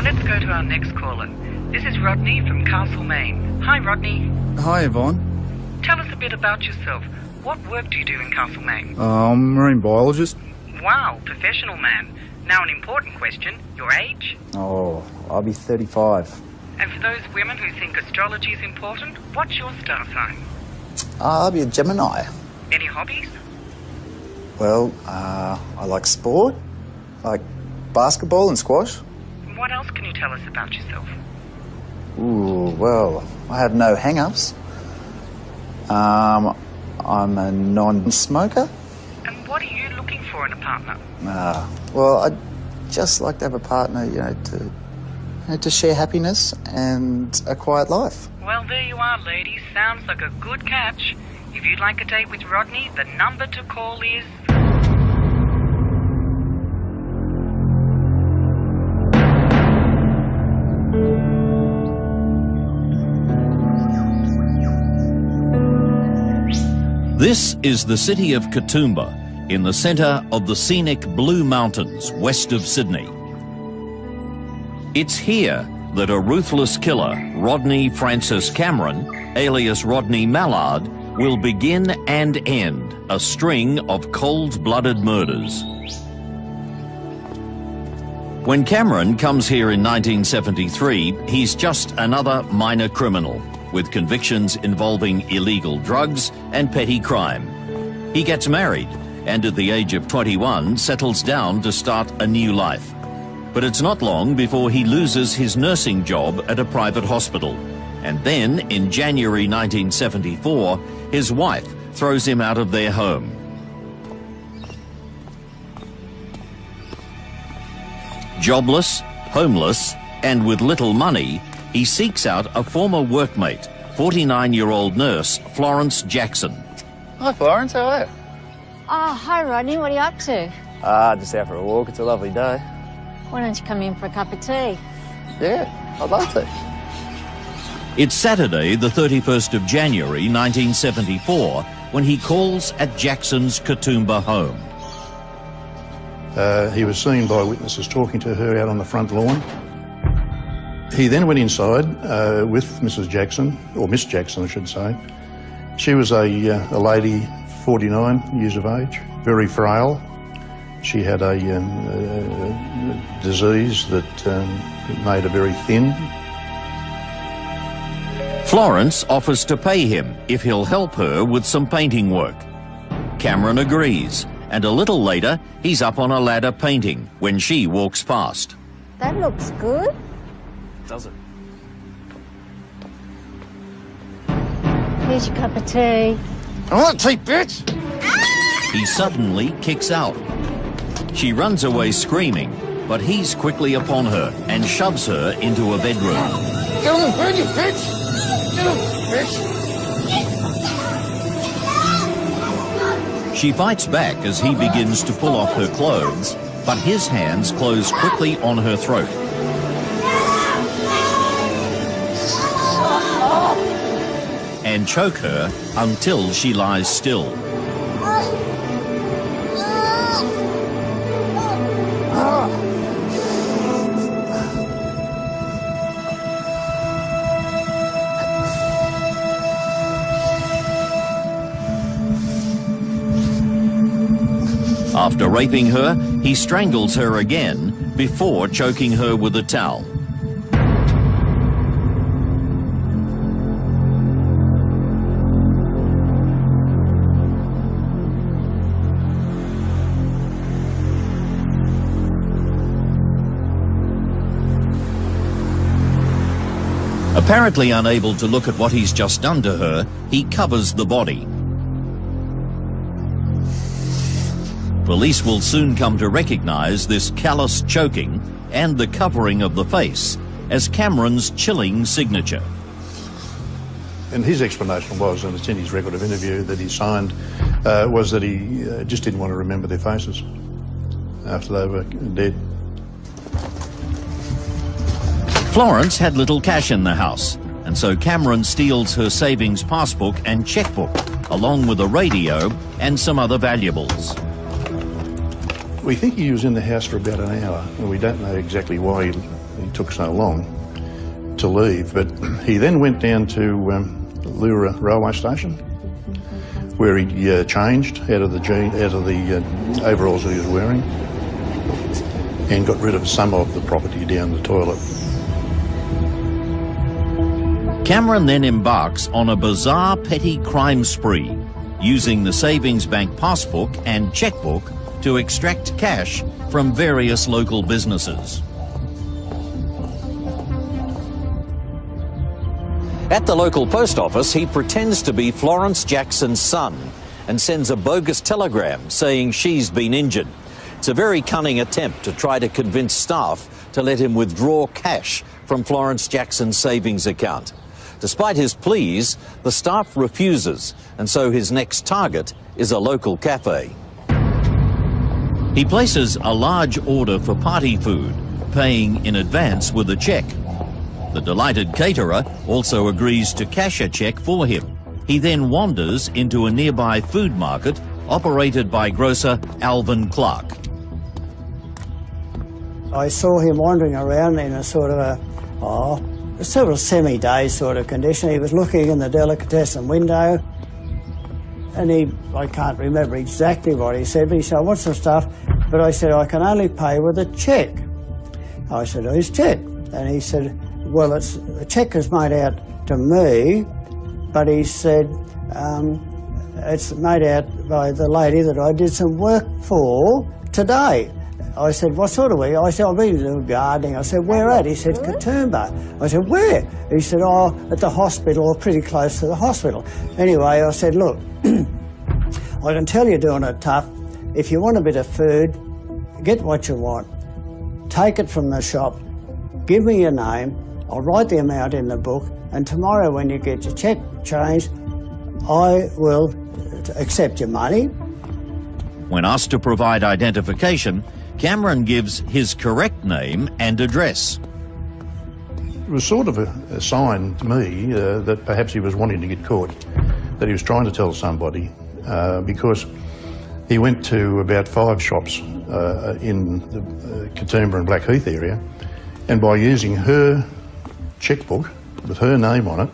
Now let's go to our next caller. This is Rodney from Castlemaine. Hi, Rodney. Hi, Yvonne. Tell us a bit about yourself. What work do you do in Castlemaine? I'm a marine biologist. Wow, professional man. Now an important question. Your age? Oh, I'll be 35. And for those women who think astrology is important, what's your star sign? I'll be a Gemini. Any hobbies? Well, I like sport, like basketball and squash. What else can you tell us about yourself? Ooh, well, I have no hang-ups. I'm a non-smoker. And what are you looking for in a partner? Well, I'd just like to have a partner, to share happiness and a quiet life. Well, there you are, ladies. Sounds like a good catch. If you'd like a date with Rodney, the number to call is... This is the city of Katoomba, in the centre of the scenic Blue Mountains, west of Sydney. It's here that a ruthless killer, Rodney Francis Cameron, alias Rodney Mallard, will begin and end a string of cold-blooded murders. When Cameron comes here in 1973, he's just another minor criminal, with convictions involving illegal drugs and petty crime. He gets married and at the age of 21 settles down to start a new life. But it's not long before he loses his nursing job at a private hospital. And then, in January 1974, his wife throws him out of their home. Jobless, homeless, and with little money, he seeks out a former workmate, 49-year-old nurse Florence Jackson. Hi, Florence. How are you? Oh, hi, Rodney. What are you up to? Just out for a walk. It's a lovely day. Why don't you come in for a cup of tea? Yeah, I'd love to. It's Saturday, the 31st of January, 1974, when he calls at Jackson's Katoomba home. He was seen by witnesses talking to her out on the front lawn. He then went inside with Mrs. Jackson, or Miss Jackson, I should say. She was a lady, 49 years of age, very frail. She had a disease that made her very thin. Florence offers to pay him if he'll help her with some painting work. Cameron agrees, and a little later, he's up on a ladder painting when she walks past. That looks good. Does it? Here's your cup of tea. I want tea, bitch! He suddenly kicks out. She runs away screaming, but he's quickly upon her and shoves her into a bedroom. Get on the bed, you bitch! Get on, bitch! She fights back as he begins to pull off her clothes, but his hands close quickly on her throat. And choke her until she lies still. After raping her, he strangles her again before choking her with a towel. Apparently unable to look at what he's just done to her, he covers the body. Police will soon come to recognize this callous choking and the covering of the face as Cameron's chilling signature. And his explanation was, and it's in his record of interview that he signed, was that he just didn't want to remember their faces after they were dead. Florence had little cash in the house, and so Cameron steals her savings passbook and checkbook, along with a radio and some other valuables. We think he was in the house for about an hour, and we don't know exactly why he he took so long to leave. But he then went down to Lura railway station, where he changed out of the overalls he was wearing, and got rid of some of the property down the toilet. Cameron then embarks on a bizarre petty crime spree, using the savings bank passbook and chequebook to extract cash from various local businesses. At the local post office, he pretends to be Florence Jackson's son and sends a bogus telegram saying she's been injured. It's a very cunning attempt to try to convince staff to let him withdraw cash from Florence Jackson's savings account. Despite his pleas, the staff refuses, and so his next target is a local cafe. He places a large order for party food, paying in advance with a cheque. The delighted caterer also agrees to cash a cheque for him. He then wanders into a nearby food market operated by grocer Alvin Clark. I saw him wandering around in a sort of a semi-dazed sort of condition. He was looking in the delicatessen window, and I can't remember exactly what he said, but he said, "I want some stuff," but I said, "I can only pay with a cheque." I said, "Whose cheque?" And he said, "Well, the cheque is made out to me," but he said, "It's made out by the lady that I did some work for today." I said, "What sort of work?" I said, "I've been doing gardening." I said, "Where at?" He said, "Katoomba." I said, "Where?" He said, "Oh, at the hospital, or pretty close to the hospital." Anyway, I said, "Look, I can tell you're doing it tough. If you want a bit of food, get what you want. Take it from the shop. Give me your name. I'll write the amount in the book, and tomorrow when you get your cheque changed, I will accept your money." When asked to provide identification, Cameron gives his correct name and address. It was sort of a sign to me that perhaps he was wanting to get caught, that he was trying to tell somebody, because he went to about 5 shops in the Katoomba and Blackheath area, and by using her chequebook with her name on it,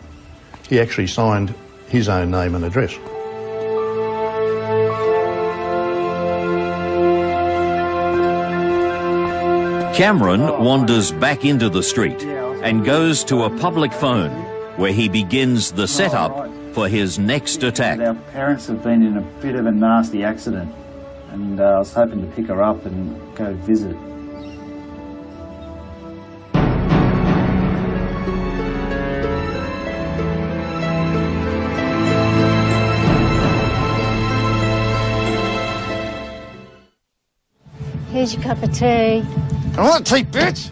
he actually signed his own name and address. Cameron wanders back into the street and goes to a public phone where he begins the setup for his next attack. Our parents have been in a bit of a nasty accident, and I was hoping to pick her up and go visit. Here's your cup of tea. I want tea, bitch!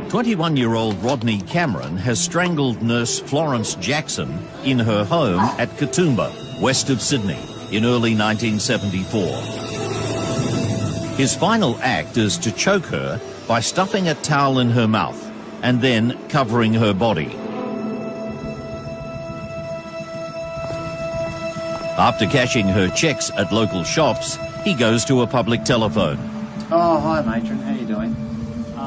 21-year-old Rodney Cameron has strangled nurse Florence Jackson in her home at Katoomba, west of Sydney, in early 1974. His final act is to choke her by stuffing a towel in her mouth and then covering her body. After cashing her cheques at local shops, he goes to a public telephone. Oh, hi matron, how you doing?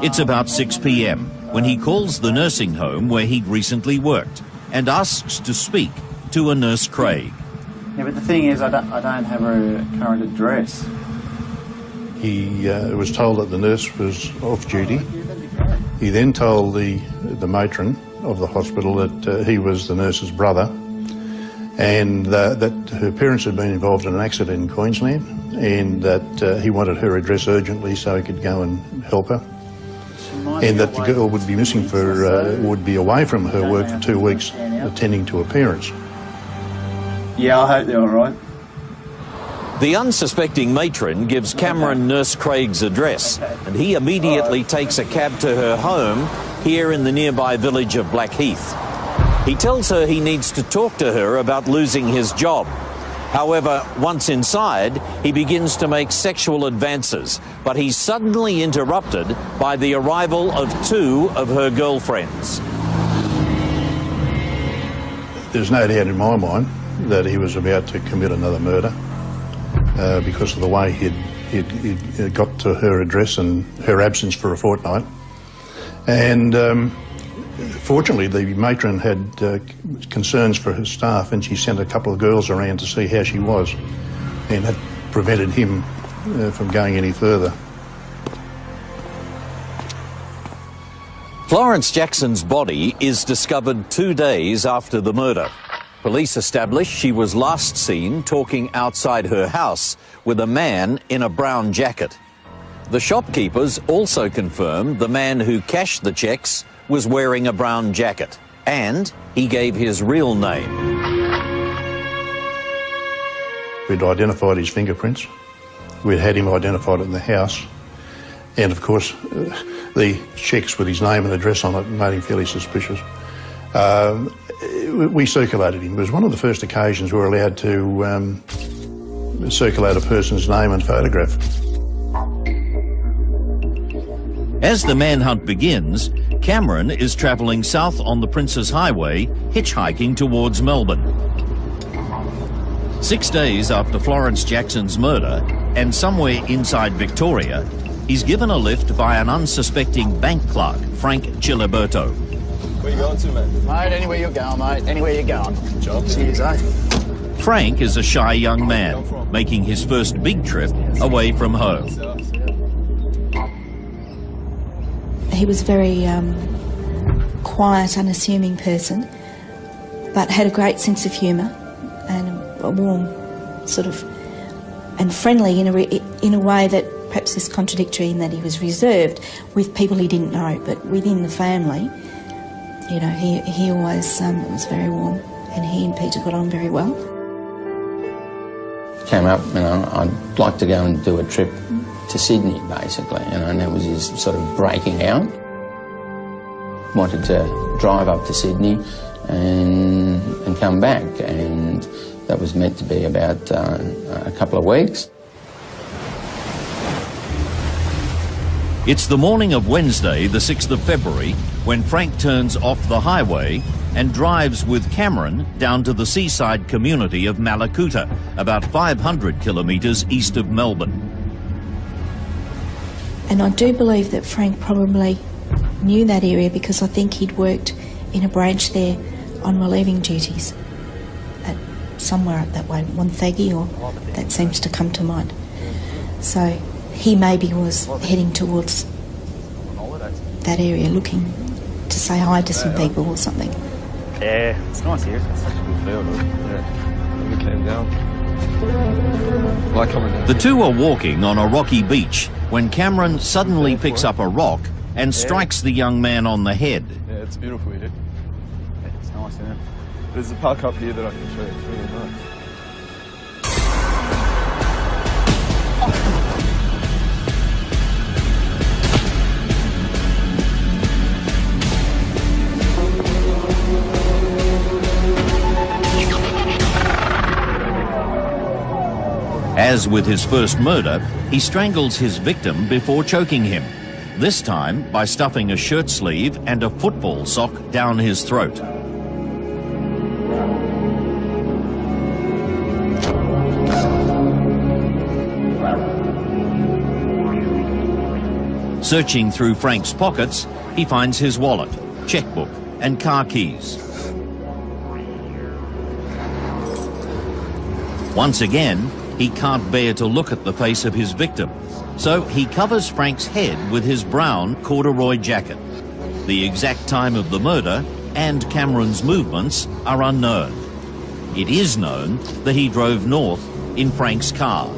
It's about 6 p.m. when he calls the nursing home where he'd recently worked and asks to speak to a Nurse Craig. Yeah, but the thing is, I don't have her current address. He was told that the nurse was off duty. He then told the matron of the hospital that he was the nurse's brother, and that her parents had been involved in an accident in Queensland, and that he wanted her address urgently so he could go and help her, and that the girl would be missing would be away from her work for 2 weeks attending to her parents. Yeah, I hope they're all right. The unsuspecting matron gives Cameron Nurse Craig's address, and he immediately takes a cab to her home here in the nearby village of Blackheath. He tells her he needs to talk to her about losing his job. However, once inside, he begins to make sexual advances, but he's suddenly interrupted by the arrival of 2 of her girlfriends. There's no doubt in my mind that he was about to commit another murder because of the way he'd He'd got to her address and her absence for a fortnight. And fortunately, the matron had concerns for her staff, and she sent a couple of girls around to see how she was, and that prevented him from going any further. Florence Jackson's body is discovered 2 days after the murder. Police establish she was last seen talking outside her house with a man in a brown jacket. The shopkeepers also confirm the man who cashed the cheques was wearing a brown jacket, and he gave his real name. We'd identified his fingerprints. We'd had him identified in the house. And of course, the cheques with his name and address on it made him fairly suspicious. We circulated him. It was one of the first occasions we were allowed to circulate a person's name and photograph. As the manhunt begins, Cameron is travelling south on the Princes Highway, hitchhiking towards Melbourne. 6 days after Florence Jackson's murder, and somewhere inside Victoria, he's given a lift by an unsuspecting bank clerk, Frank Chiliberto. Where you going to, mate? Mate, anywhere you're going, mate. Anywhere you're going. Good job. Cheers, eh? Frank is a shy young man, making his first big trip away from home. He was a very quiet, unassuming person, but had a great sense of humour and a warm sort of, and friendly in a way that perhaps is contradictory in that he was reserved with people he didn't know, but within the family, you know, he always was very warm, and he and Peter got on very well. Came up, you know, I'd like to go and do a trip to Sydney, basically, you know, and that was his sort of breaking out. Wanted to drive up to Sydney and come back, and that was meant to be about a couple of weeks. It's the morning of Wednesday, the 6th of February, when Frank turns off the highway and drives with Cameron down to the seaside community of Malakuta, about 500 kilometres east of Melbourne. And I do believe that Frank probably knew that area because I think he'd worked in a branch there on relieving duties at somewhere up that way, Wonthaggi, or that seems to come to mind. So he maybe was heading towards that area looking to say hi to some people or something. Yeah, it's nice here. It's such a good feel, yeah. We came down. Like coming down. The two are walking on a rocky beach when Cameron suddenly picks up a rock and strikes the young man on the head. Yeah, it's beautiful here. Yeah, it's nice, yeah. There's a park up here that I can show you. It's really nice. As with his first murder, he strangles his victim before choking him, this time by stuffing a shirt sleeve and a football sock down his throat. Searching through Frank's pockets, he finds his wallet, checkbook, and car keys. Once again, he can't bear to look at the face of his victim, so he covers Frank's head with his brown corduroy jacket. The exact time of the murder and Cameron's movements are unknown. It is known that he drove north in Frank's car.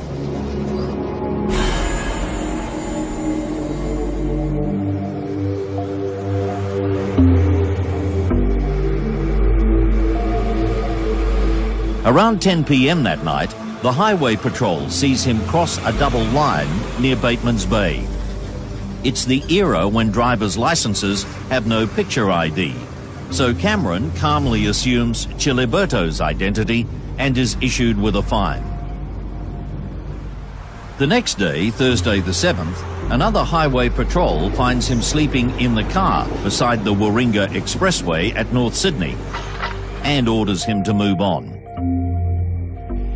Around 10 p.m. that night, the highway patrol sees him cross a double line near Bateman's Bay. It's the era when drivers' licenses have no picture ID, so Cameron calmly assumes Chiliberto's identity and is issued with a fine. The next day, Thursday the 7th, another highway patrol finds him sleeping in the car beside the Warringah Expressway at North Sydney and orders him to move on.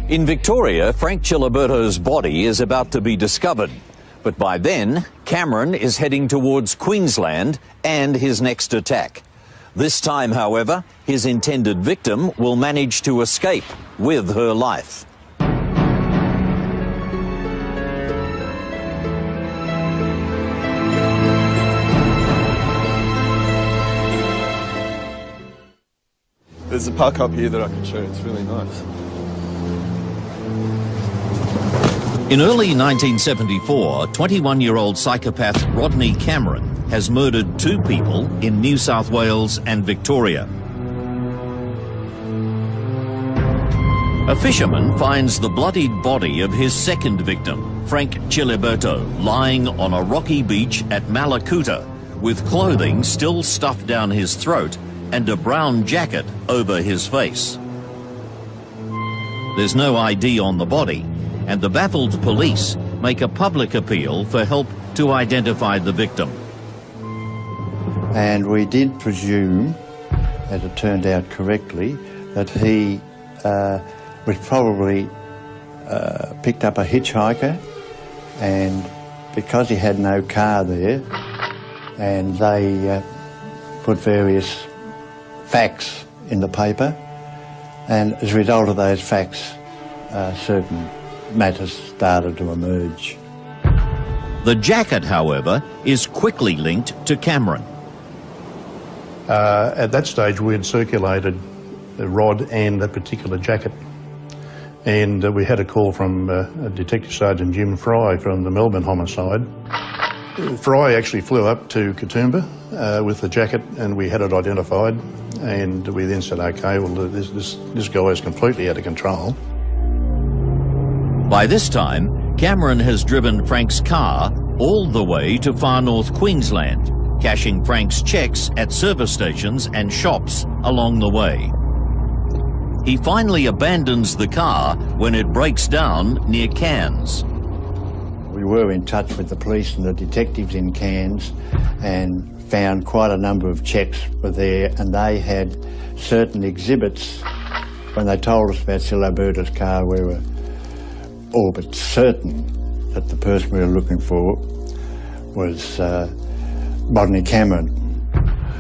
In Victoria, Frank Chiliberto's body is about to be discovered. But by then, Cameron is heading towards Queensland and his next attack. This time, however, his intended victim will manage to escape with her life. There's a park up here that I can show you. It's really nice. In early 1974, 21-year-old psychopath Rodney Cameron has murdered 2 people in New South Wales and Victoria. A fisherman finds the bloodied body of his second victim, Frank Chiliberto, lying on a rocky beach at Malakuta, with clothing still stuffed down his throat and a brown jacket over his face. There's no ID on the body, and the baffled police make a public appeal for help to identify the victim. And we did presume, as it turned out correctly, that he was probably picked up a hitchhiker, and because he had no car there, and they put various facts in the paper, and as a result of those facts, certain matters started to emerge. The jacket, however, is quickly linked to Cameron. At that stage, we had circulated Rod and that particular jacket. And we had a call from Detective Sergeant Jim Fry from the Melbourne homicide. Fry actually flew up to Katoomba with the jacket, and we had it identified. And we then said, OK, well, this guy is completely out of control. By this time, Cameron has driven Frank's car all the way to far north Queensland, cashing Frank's cheques at service stations and shops along the way. He finally abandons the car when it breaks down near Cairns. We were in touch with the police and the detectives in Cairns and found quite a number of cheques were there, and they had certain exhibits. When they told us about Chiliberto's car, we were all but certain that the person we were looking for was Rodney Cameron.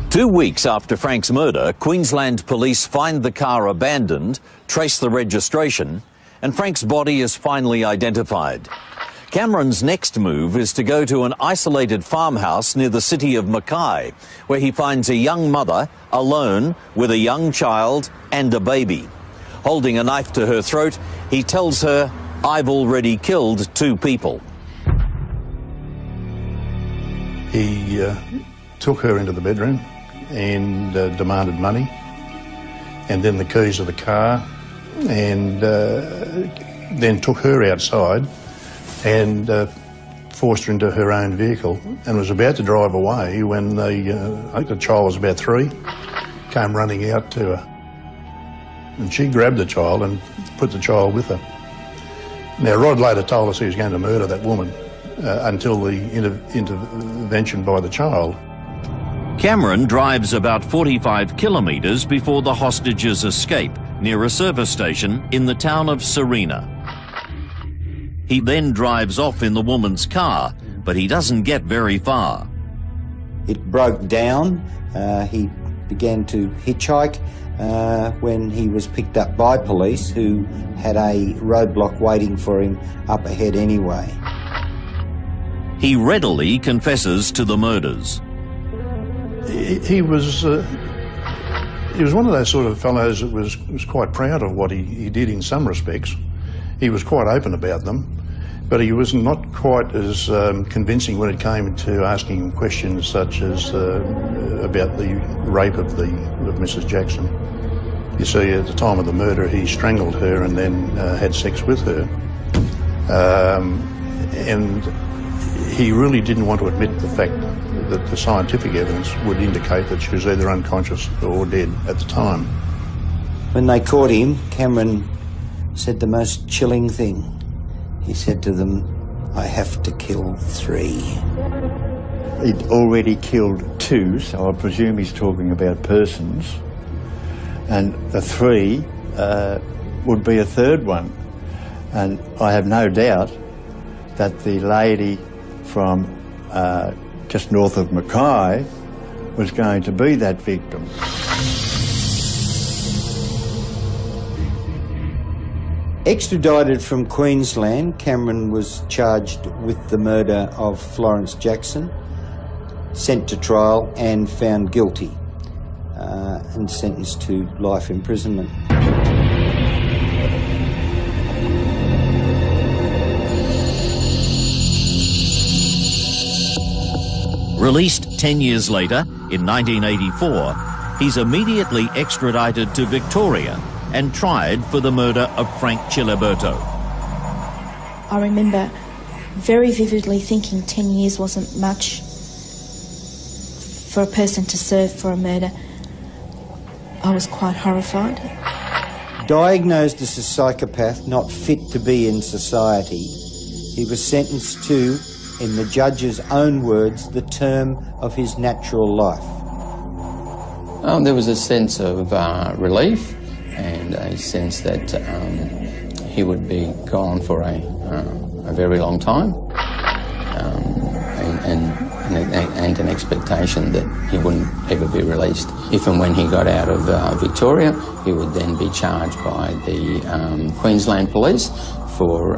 2 weeks after Frank's murder, Queensland police find the car abandoned, trace the registration, and Frank's body is finally identified. Cameron's next move is to go to an isolated farmhouse near the city of Mackay, where he finds a young mother alone with a young child and a baby. Holding a knife to her throat, he tells her, "I've already killed 2 people." He took her into the bedroom and demanded money, and then the keys of the car, and then took her outside and forced her into her own vehicle, and was about to drive away when I think the child was about 3, came running out to her. And she grabbed the child and put the child with her. Now, Rod later told us he was going to murder that woman until the intervention by the child. Cameron drives about 45 kilometres before the hostages escape near a service station in the town of Serena. He then drives off in the woman's car, but he doesn't get very far. It broke down. He began to hitchhike when he was picked up by police, who had a roadblock waiting for him up ahead anyway. He readily confesses to the murders. He was one of those sort of fellows that was quite proud of what he did in some respects. He was quite open about them, but he was not quite as convincing when it came to asking questions such as about the rape of Mrs. Jackson. You see, at the time of the murder, he strangled her and then had sex with her. And he really didn't want to admit the fact that the scientific evidence would indicate that she was either unconscious or dead at the time. When they caught him, Cameron said the most chilling thing. He said to them, "I have to kill 3. He'd already killed 2, so I presume he's talking about persons. And the 3 would be a third one. And I have no doubt that the lady from just north of Mackay was going to be that victim. Extradited from Queensland, Cameron was charged with the murder of Florence Jackson, sent to trial and found guilty, and sentenced to life imprisonment. Released 10 years later, in 1984, he's immediately extradited to Victoria and tried for the murder of Frank Chiliberto. I remember very vividly thinking 10 years wasn't much for a person to serve for a murder. I was quite horrified. Diagnosed as a psychopath not fit to be in society, he was sentenced to, in the judge's own words, the term of his natural life. There was a sense of relief and a sense that he would be gone for a very long time, and an expectation that he wouldn't ever be released. If and when he got out of Victoria, he would then be charged by the Queensland Police for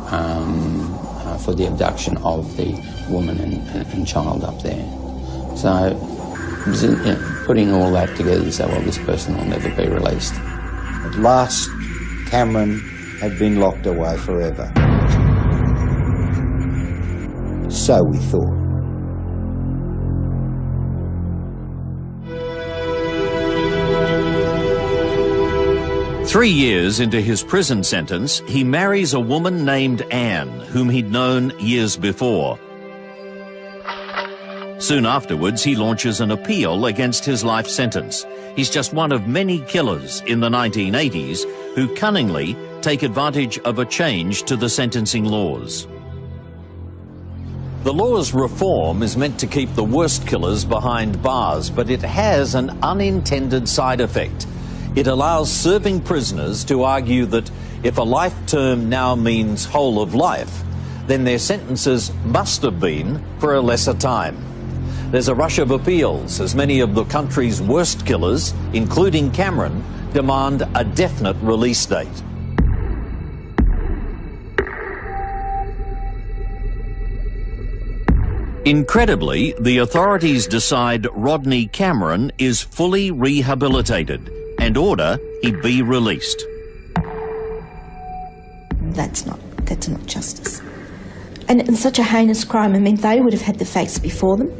the abduction of the woman and child up there. So, putting all that together, you say, well, this person will never be released. At last, Cameron had been locked away forever. So we thought. Three years into his prison sentence, he marries a woman named Anne, whom he'd known years before. Soon afterwards, he launches an appeal against his life sentence. He's just one of many killers in the 1980s who cunningly take advantage of a change to the sentencing laws. The law's reform is meant to keep the worst killers behind bars, but it has an unintended side effect. It allows serving prisoners to argue that if a life term now means whole of life, then their sentences must have been for a lesser time. There's a rush of appeals as many of the country's worst killers, including Cameron, demand a definite release date. Incredibly, the authorities decide Rodney Cameron is fully rehabilitated and order he be released. That's not justice. And such a heinous crime, I mean, they would have had the facts before them.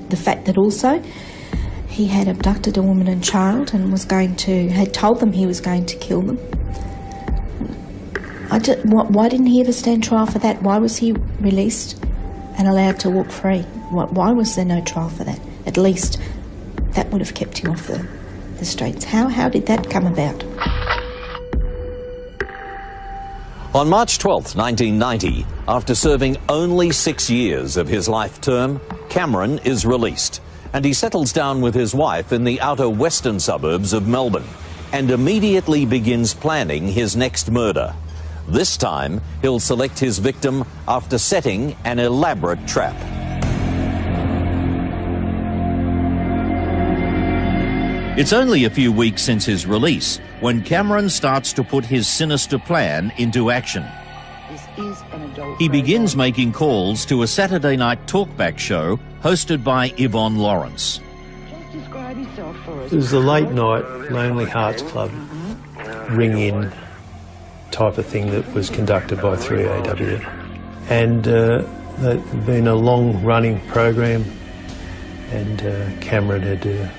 The fact that also he had abducted a woman and child and had told them he was going to kill them. Why didn't he ever stand trial for that? Why was he released and allowed to walk free? Why was there no trial for that? At least that would have kept him off the streets. How did that come about? On March 12th, 1990, after serving only 6 years of his life term, Cameron is released, and he settles down with his wife in the outer western suburbs of Melbourne and immediately begins planning his next murder. This time, he'll select his victim after setting an elaborate trap. It's only a few weeks since his release when Cameron starts to put his sinister plan into action. He begins making calls to a Saturday night talkback show hosted by Yvonne Lawrence. It was the late night Lonely Hearts Club ring-in type of thing that was conducted by 3AW. And there'd been a long-running program, and Cameron had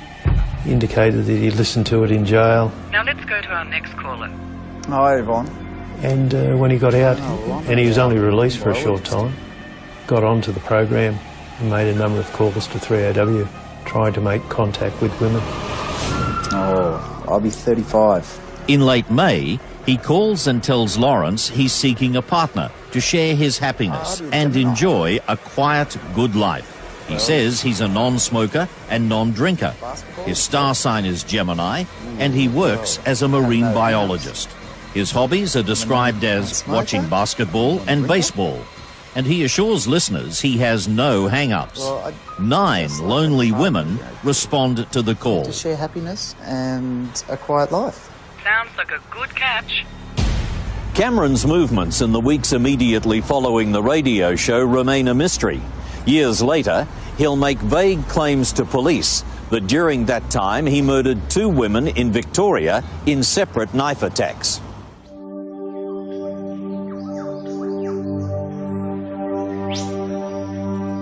indicated that he listened to it in jail. Now let's go to our next caller. Hi, Yvonne. And when he got out, and he was only released for a short time, got onto the program and made a number of calls to 3AW, trying to make contact with women. Oh, I'll be 35. In late May, he calls and tells Lawrence he's seeking a partner to share his happiness and enjoy a quiet, good life. He says he's a non-smoker and non-drinker. His star sign is Gemini, and he works as a marine biologist. His hobbies are described as watching basketball and baseball, and he assures listeners he has no hang-ups. 9 lonely women respond to the call. To share happiness and a quiet life. Sounds like a good catch. Cameron's movements in the weeks immediately following the radio show remain a mystery. Years later, he'll make vague claims to police that during that time he murdered 2 women in Victoria in separate knife attacks.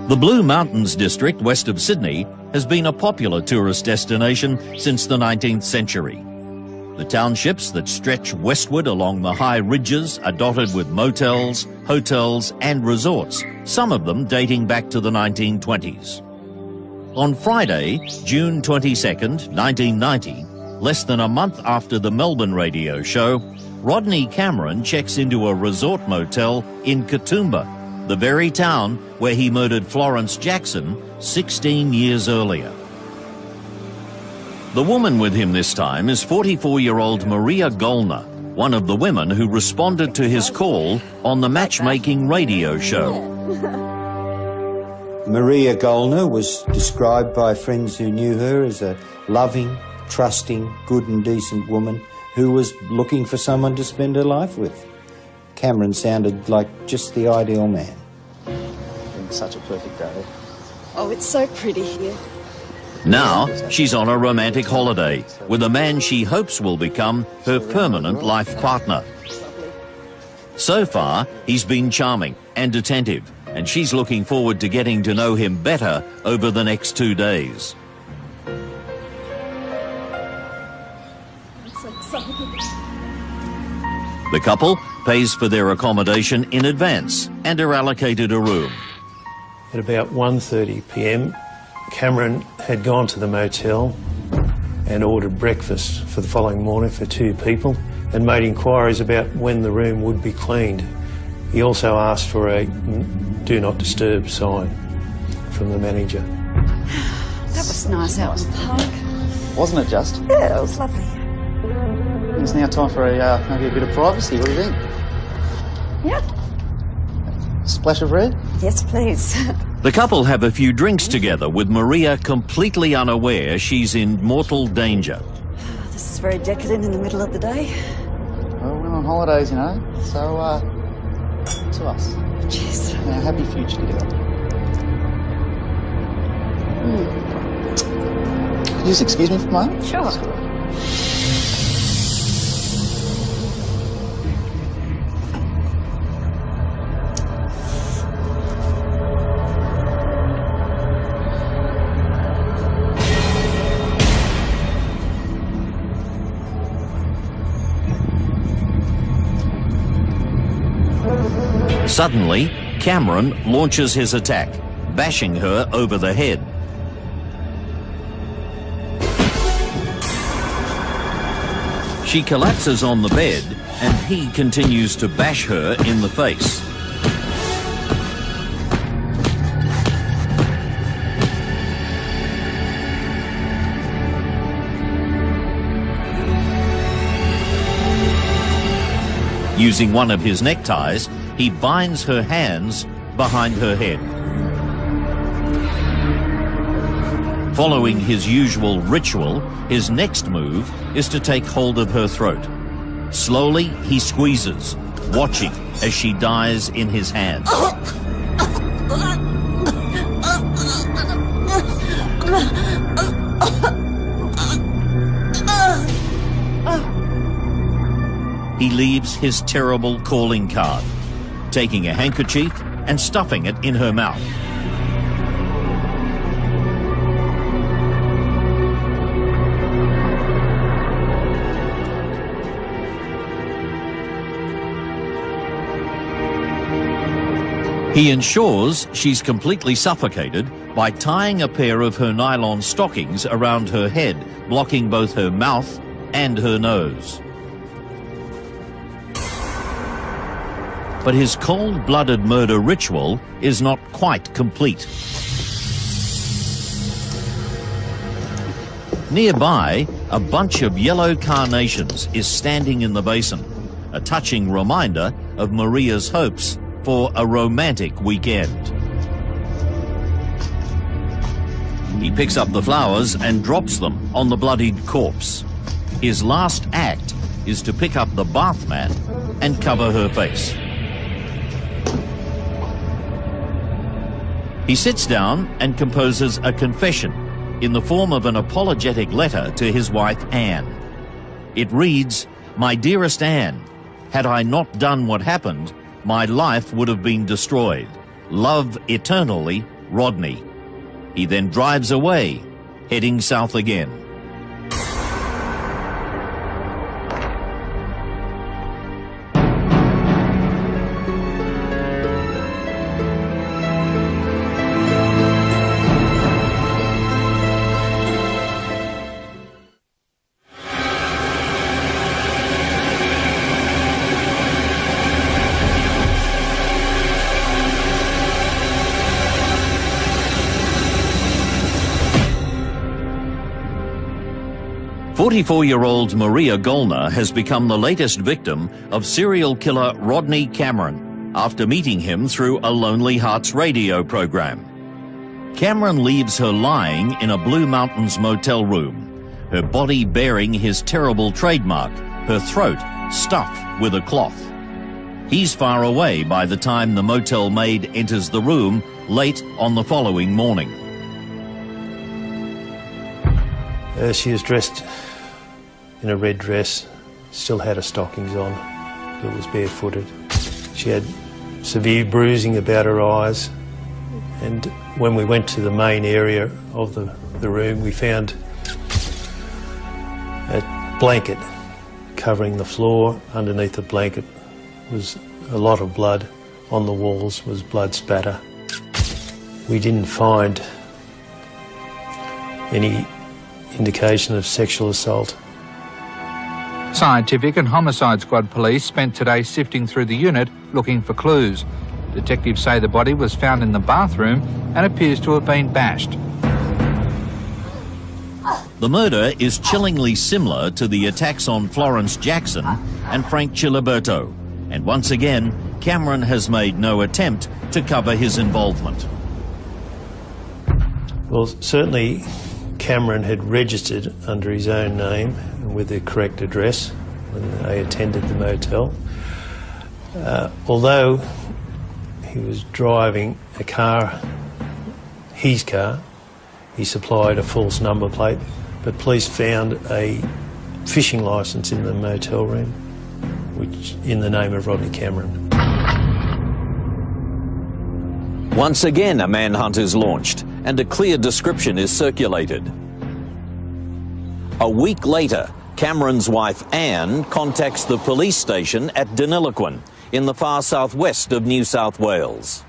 The Blue Mountains district west of Sydney has been a popular tourist destination since the 19th century. The townships that stretch westward along the high ridges are dotted with motels, hotels and resorts, some of them dating back to the 1920s. On Friday, June 22nd, 1990, less than a month after the Melbourne radio show, Rodney Cameron checks into a resort motel in Katoomba, the very town where he murdered Florence Jackson 16 years earlier. The woman with him this time is 44-year-old Maria Golner, one of the women who responded to his call on the matchmaking radio show. Maria Golner was described by friends who knew her as a loving, trusting, good and decent woman who was looking for someone to spend her life with. Cameron sounded like just the ideal man. It's such a perfect day. Oh, it's so pretty here. Now she's on a romantic holiday with a man she hopes will become her permanent life partner. So far, he's been charming and attentive, and she's looking forward to getting to know him better over the next 2 days. The couple pays for their accommodation in advance and are allocated a room. At about 1:30 p.m, Cameron had gone to the motel and ordered breakfast for the following morning for 2 people and made inquiries about when the room would be cleaned. He also asked for a do not disturb sign from the manager. That was nice out in the park. Wasn't it just? Yeah, it was lovely. It's now time for maybe a bit of privacy. What do you think? Yeah. Splash of red? Yes, please. The couple have a few drinks together, with Maria completely unaware she's in mortal danger. This is very decadent in the middle of the day. Well, we're on holidays, you know, so, to us. Cheers. And a happy future together. Could you just excuse me for a moment? Sure. Suddenly, Cameron launches his attack, bashing her over the head. She collapses on the bed, and he continues to bash her in the face. Using one of his neckties, he binds her hands behind her head. Following his usual ritual, his next move is to take hold of her throat. Slowly, he squeezes, watching as she dies in his hands. He leaves his terrible calling card, taking a handkerchief and stuffing it in her mouth. He ensures she's completely suffocated by tying a pair of her nylon stockings around her head, blocking both her mouth and her nose. But his cold-blooded murder ritual is not quite complete. Nearby, a bunch of yellow carnations is standing in the basin. a touching reminder of Maria's hopes for a romantic weekend. He picks up the flowers and drops them on the bloodied corpse. His last act is to pick up the bath mat and cover her face. He sits down and composes a confession in the form of an apologetic letter to his wife Anne. It reads, "My dearest Anne, had I not done what happened, my life would have been destroyed. Love eternally, Rodney." He then drives away, heading south again. "44-year-old Maria Golner has become the latest victim of serial killer Rodney Cameron after meeting him through a Lonely Hearts radio program. Cameron leaves her lying in a Blue Mountains motel room, her body bearing his terrible trademark, her throat stuffed with a cloth. He's far away by the time the motel maid enters the room late on the following morning. She was dressed in a red dress, still had her stockings on, but was barefooted. She had severe bruising about her eyes, and when we went to the main area of the room, we found a blanket covering the floor. Underneath the blanket was a lot of blood. On the walls was blood spatter. We didn't find any indication of sexual assault. Scientific and Homicide Squad police spent today sifting through the unit looking for clues. Detectives say the body was found in the bathroom and appears to have been bashed. The murder is chillingly similar to the attacks on Florence Jackson and Frank Chiliberto, and once again, Cameron has made no attempt to cover his involvement. Well, certainly Cameron had registered under his own name and with the correct address when they attended the motel. Although he was driving a car, his car, he supplied a false number plate, but police found a fishing licence in the motel room, which in the name of Rodney Cameron. Once again, a manhunt is launched and a clear description is circulated. A week later, Cameron's wife Anne contacts the police station at Deniliquin in the far southwest of New South Wales.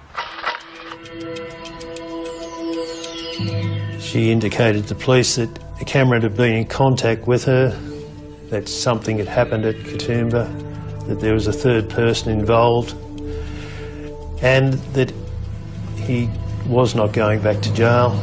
She indicated to police that Cameron had been in contact with her, that something had happened at Katoomba, that there was a third person involved, and that he was not going back to jail.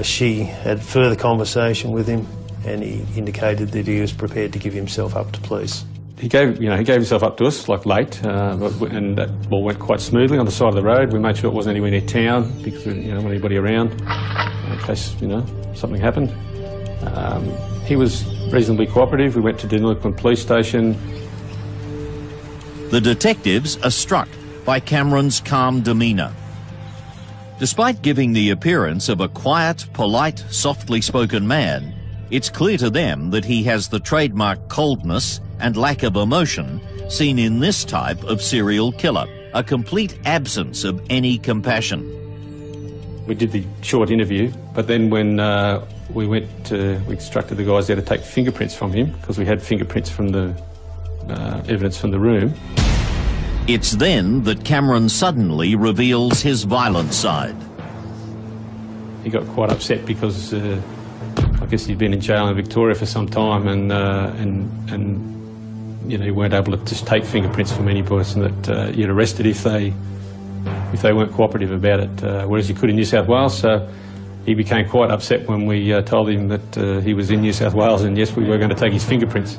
She had further conversation with him, and he indicated that he was prepared to give himself up to police. He gave himself up to us, like late, and that all went quite smoothly on the side of the road. We made sure it wasn't anywhere near town because we didn't want anybody around in case something happened. He was reasonably cooperative. We went to Deniliquin police station. The detectives are struck by Cameron's calm demeanour. Despite giving the appearance of a quiet, polite, softly spoken man, it's clear to them that he has the trademark coldness and lack of emotion seen in this type of serial killer, a complete absence of any compassion. We did the short interview, but then when we instructed the guys there to take fingerprints from him, because we had fingerprints from the evidence from the room. It's then that Cameron suddenly reveals his violent side. He got quite upset because I guess he'd been in jail in Victoria for some time, and he weren't able to just take fingerprints from any person that you'd arrested if they weren't cooperative about it, whereas you could in New South Wales. So he became quite upset when we told him that he was in New South Wales and yes, we were going to take his fingerprints.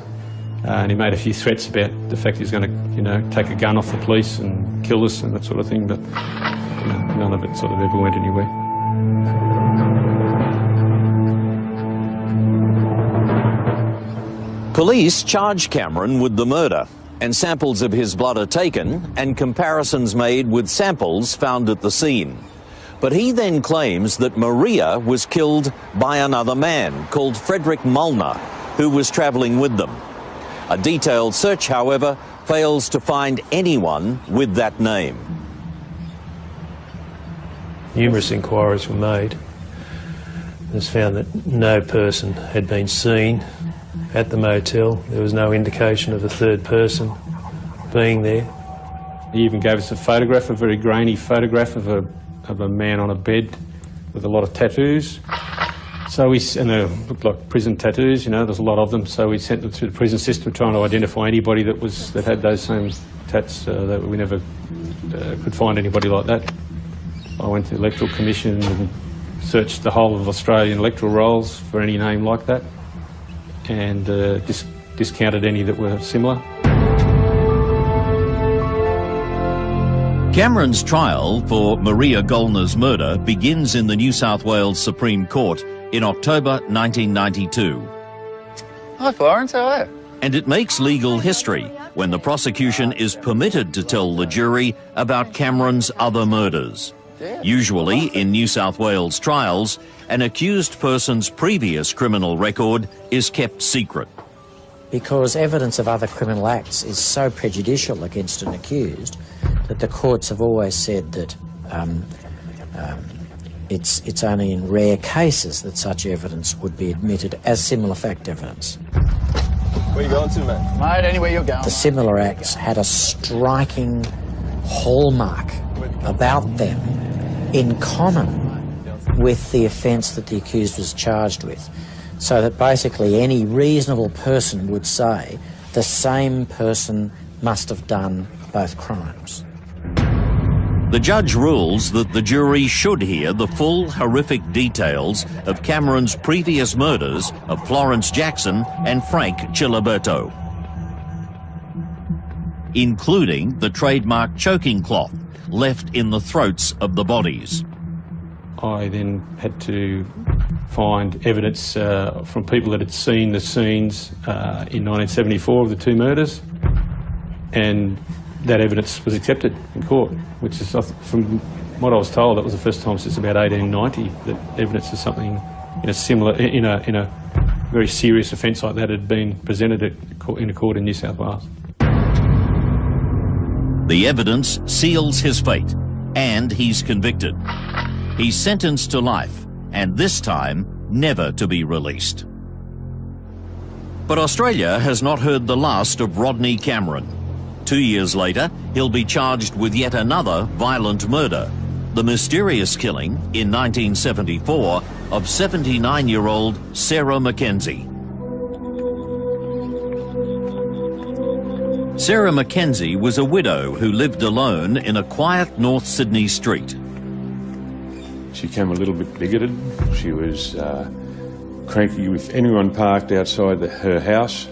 And he made a few threats about the fact he was going to, you know, take a gun off the police and kill us and that sort of thing, but you know, none of it sort of ever went anywhere. Police charge Cameron with the murder, and samples of his blood are taken and comparisons made with samples found at the scene. But he then claims that Maria was killed by another man called Frederick Molnar, who was travelling with them. A detailed search, however, fails to find anyone with that name. Numerous inquiries were made. It was found that no person had been seen at the motel. There was no indication of a third person being there. He even gave us a photograph, a very grainy photograph of a man on a bed with a lot of tattoos. So and they looked like prison tattoos, you know, there's a lot of them. So we sent them through the prison system trying to identify anybody that had those same tats. That we never could find anybody like that. I went to the Electoral Commission and searched the whole of Australian electoral rolls for any name like that, and discounted any that were similar. Cameron's trial for Maria Gollner's murder begins in the New South Wales Supreme Court in October 1992. Hi Florence, how are you? And it makes legal history when the prosecution is permitted to tell the jury about Cameron's other murders. Usually, in New South Wales trials, an accused person's previous criminal record is kept secret. Because evidence of other criminal acts is so prejudicial against an accused that the courts have always said that it's only in rare cases that such evidence would be admitted as similar fact evidence. Where you going to, mate? Mate, anywhere you're going. The similar acts had a striking hallmark about them in common with the offence that the accused was charged with, so that basically any reasonable person would say the same person must have done both crimes. The judge rules that the jury should hear the full horrific details of Cameron's previous murders of Florence Jackson and Frank Chiliberto, including the trademark choking cloth left in the throats of the bodies. I then had to find evidence from people that had seen the scenes in 1974 of the two murders, and that evidence was accepted in court, which is, from what I was told, that was the first time since about 1890 that evidence of something in a similar, in a very serious offence like that had been presented in a court in New South Wales. The evidence seals his fate, and he's convicted. He's sentenced to life, and this time never to be released. But Australia has not heard the last of Rodney Cameron. 2 years later, he'll be charged with yet another violent murder, the mysterious killing in 1974 of 79-year-old Sarah Mackenzie. Sarah Mackenzie was a widow who lived alone in a quiet North Sydney street. She came a little bit bigoted. She was cranky with anyone parked outside her house.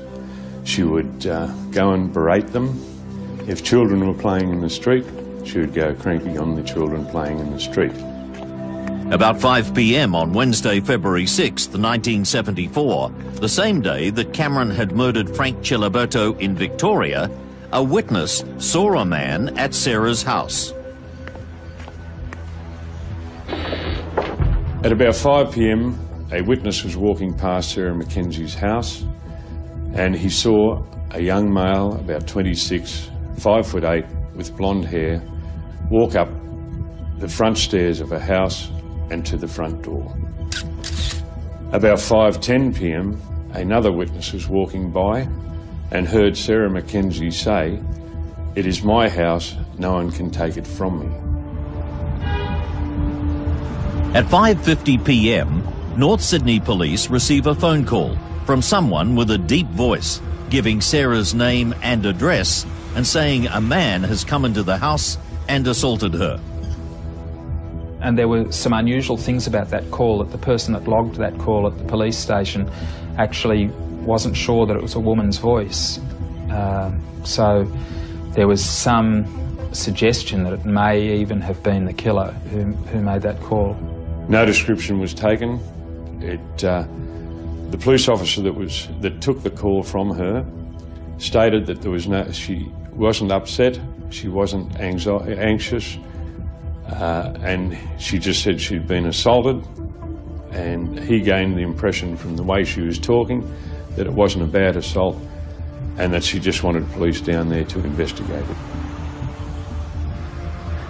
She would go and berate them. If children were playing in the street, she would go cranky on the children playing in the street. About 5 p.m. on Wednesday, February 6th, 1974, the same day that Cameron had murdered Frank Chiliberto in Victoria, a witness saw a man at Sarah's house. At about 5 p.m, a witness was walking past Sarah Mackenzie's house, and he saw a young male, about 26, 5'8", with blonde hair, walk up the front stairs of a house and to the front door. About 5:10 p.m, another witness was walking by and heard Sarah Mackenzie say, "It is my house, no one can take it from me." At 5:50 p.m, North Sydney police receive a phone call from someone with a deep voice, giving Sarah's name and address and saying a man has come into the house and assaulted her. And there were some unusual things about that call, that the person that logged that call at the police station actually wasn't sure that it was a woman's voice. So there was some suggestion that it may even have been the killer who made that call. No description was taken. The police officer that took the call from her stated that she wasn't upset, she wasn't anxious, and she just said she'd been assaulted, and he gained the impression from the way she was talking that it wasn't a bad assault and that she just wanted police down there to investigate it.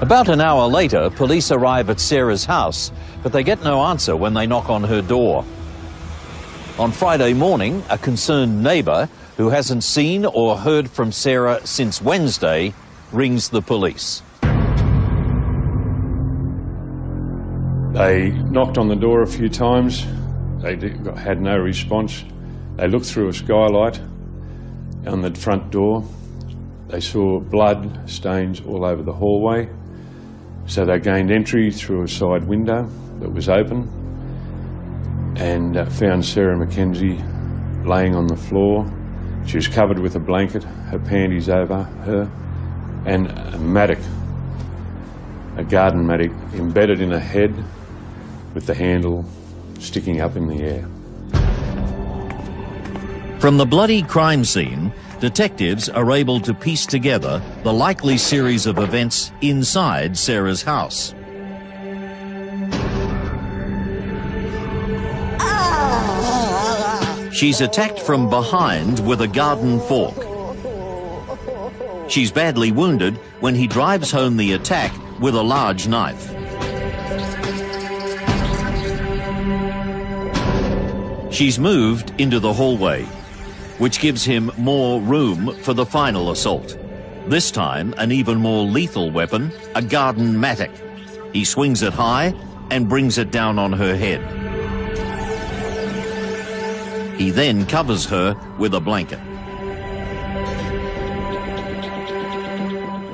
About an hour later, police arrive at Sarah's house, but they get no answer when they knock on her door. On Friday morning, a concerned neighbour who hasn't seen or heard from Sarah since Wednesday rings the police. They knocked on the door a few times. They had no response. They looked through a skylight on the front door. They saw blood stains all over the hallway. So they gained entry through a side window that was open and found Sarah Mackenzie laying on the floor. She was covered with a blanket, her panties over her, and a mattock, a garden mattock, embedded in her head with the handle sticking up in the air. From the bloody crime scene, detectives are able to piece together the likely series of events inside Sarah's house. She's attacked from behind with a garden fork. She's badly wounded when he drives home the attack with a large knife. She's moved into the hallway, which gives him more room for the final assault. This time, an even more lethal weapon, a garden mattock. He swings it high and brings it down on her head. He then covers her with a blanket.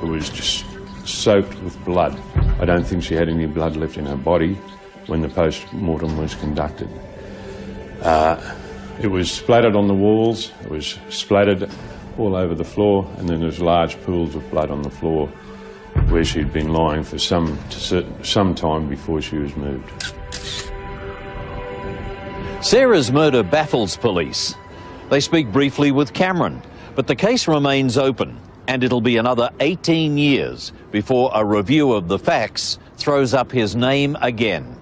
It was just soaked with blood. I don't think she had any blood left in her body when the post-mortem was conducted. It was splattered on the walls, it was splattered all over the floor, and then there's large pools of blood on the floor where she'd been lying for some time before she was moved. Sarah's murder baffles police. They speak briefly with Cameron, but the case remains open, and it'll be another 18 years before a review of the facts throws up his name again.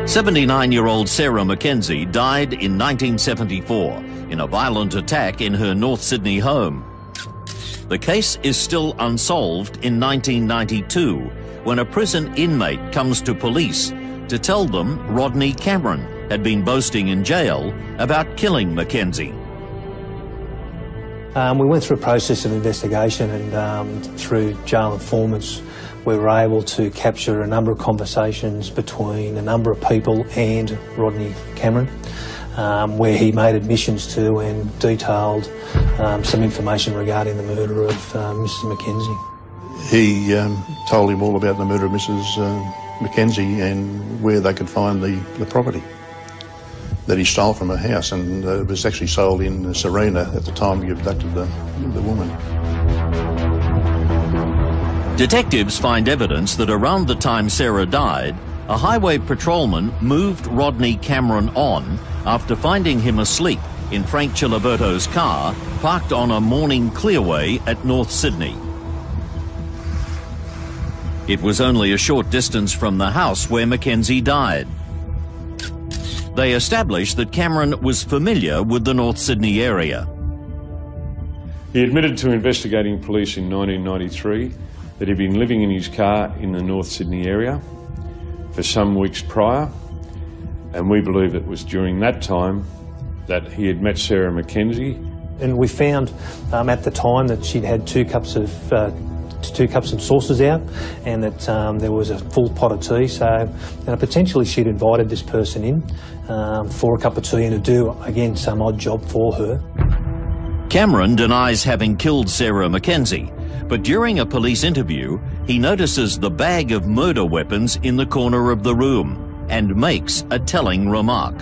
"79-year-old Sarah Mackenzie died in 1974 in a violent attack in her North Sydney home. The case is still unsolved in 1992 when a prison inmate comes to police to tell them Rodney Cameron had been boasting in jail about killing Mackenzie. We went through a process of investigation, and through jail informants we were able to capture a number of conversations between a number of people and Rodney Cameron, where he made admissions to and detailed some information regarding the murder of Mrs Mackenzie. He told him all about the murder of Mrs Mackenzie and where they could find the property that he stole from her house, and it was actually sold in Serena at the time he abducted the woman. Detectives find evidence that around the time Sarah died, a highway patrolman moved Rodney Cameron on after finding him asleep in Frank Chiliberto's car parked on a morning clearway at North Sydney. It was only a short distance from the house where Mackenzie died. They established that Cameron was familiar with the North Sydney area. He admitted to investigating police in 1993 that he'd been living in his car in the North Sydney area for some weeks prior, and we believe it was during that time that he had met Sarah Mackenzie. And we found at the time that she'd had 2 2 cups and saucers out, and that there was a full pot of tea. So potentially she'd invited this person in for a cup of tea and to do, again, some odd job for her. Cameron denies having killed Sarah Mackenzie, but during a police interview, he notices the bag of murder weapons in the corner of the room and makes a telling remark.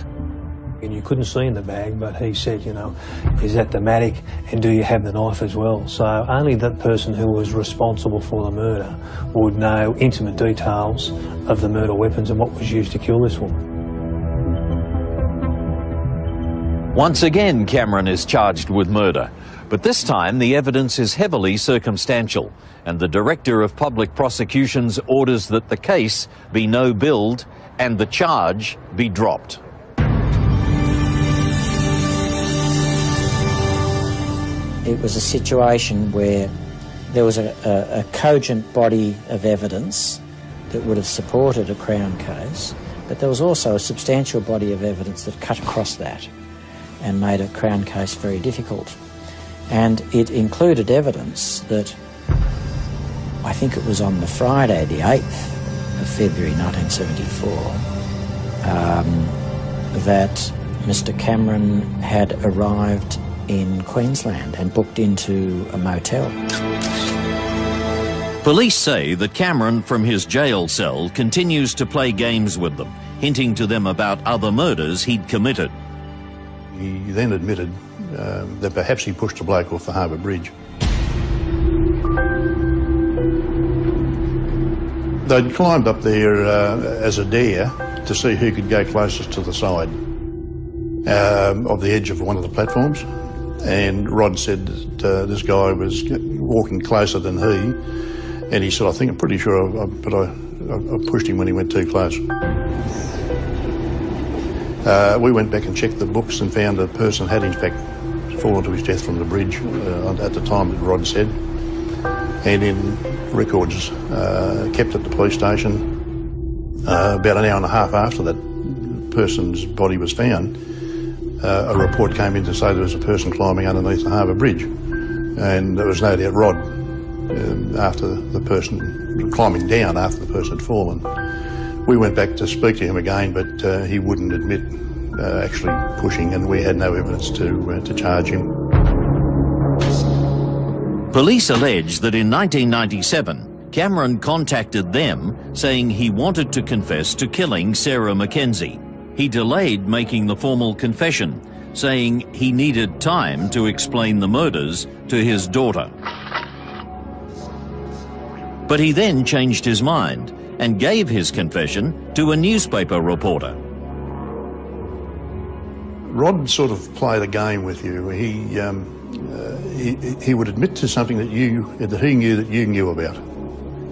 And you couldn't see in the bag, but he said, you know, is that the matic and do you have the knife as well? So only that person who was responsible for the murder would know intimate details of the murder weapons and what was used to kill this woman. Once again, Cameron is charged with murder, but this time the evidence is heavily circumstantial, and the Director of Public Prosecutions orders that the case be no-billed and the charge be dropped. It was a situation where there was a cogent body of evidence that would have supported a Crown case, but there was also a substantial body of evidence that cut across that and made a Crown case very difficult. And it included evidence that, I think it was on the Friday, the 8th of February 1974, that Mr. Cameron had arrived in Queensland and booked into a motel. Police say that Cameron from his jail cell continues to play games with them, hinting to them about other murders he'd committed. He then admitted that perhaps he pushed a bloke off the Harbour Bridge. They'd climbed up there as a dare to see who could go closest to the side of the edge of one of the platforms. And Rod said that this guy was walking closer than he, and he said, I'm pretty sure, but I pushed him when he went too close. We went back and checked the books and found the person had in fact fallen to his death from the bridge at the time that Rod said. And in records kept at the police station, about an hour and a half after that person's body was found, a report came in to say there was a person climbing underneath the Harbour Bridge. And there was no doubt Rod, after the person, climbing down after the person had fallen. We went back to speak to him again, but he wouldn't admit actually pushing, and we had no evidence to charge him. Police allege that in 1997, Cameron contacted them saying he wanted to confess to killing Sarah Mackenzie. He delayed making the formal confession, saying he needed time to explain the murders to his daughter. But he then changed his mind and gave his confession to a newspaper reporter. Rod sort of played a game with you. He would admit to something that he knew that you knew about.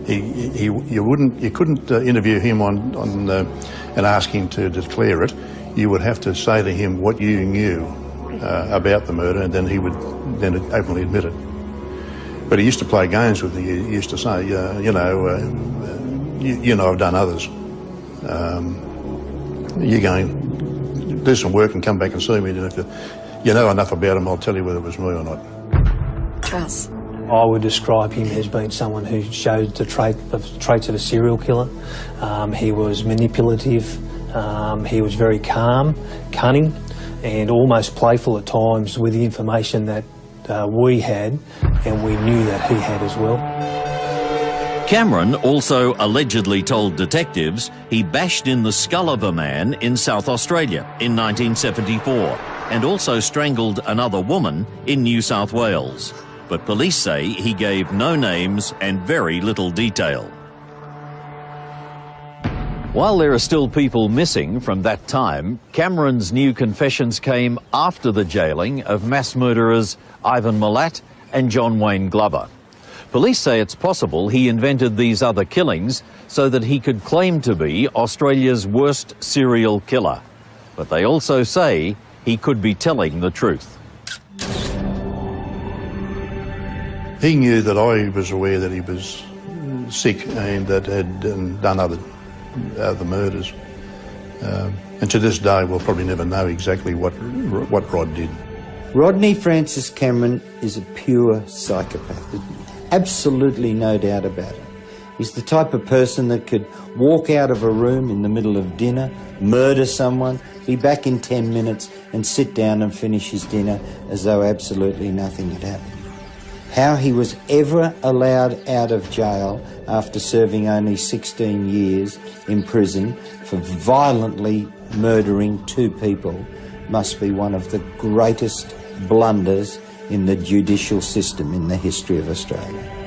You couldn't interview him on and ask him to declare it. You would have to say to him what you knew about the murder, and then he would then openly admit it. But he used to play games with you. He used to say, you know, I've done others. You're going do some work and come back and see me, and if you know enough about him, I'll tell you whether it was me or not. Trust. I would describe him as being someone who showed the traits of a serial killer. He was manipulative, he was very calm, cunning, and almost playful at times with the information that we had, and we knew that he had as well. Cameron also allegedly told detectives he bashed in the skull of a man in South Australia in 1974 and also strangled another woman in New South Wales. But police say he gave no names and very little detail. While there are still people missing from that time, Cameron's new confessions came after the jailing of mass murderers Ivan Milat and John Wayne Glover. Police say it's possible he invented these other killings so that he could claim to be Australia's worst serial killer. But they also say he could be telling the truth. He knew that I was aware that he was sick and that had done other murders. And to this day, we'll probably never know exactly what Rod did. Rodney Francis Cameron is a pure psychopath. absolutely no doubt about it. He's the type of person that could walk out of a room in the middle of dinner, murder someone, be back in 10 minutes and sit down and finish his dinner as though absolutely nothing had happened. How he was ever allowed out of jail after serving only 16 years in prison for violently murdering 2 people must be one of the greatest blunders in the judicial system in the history of Australia.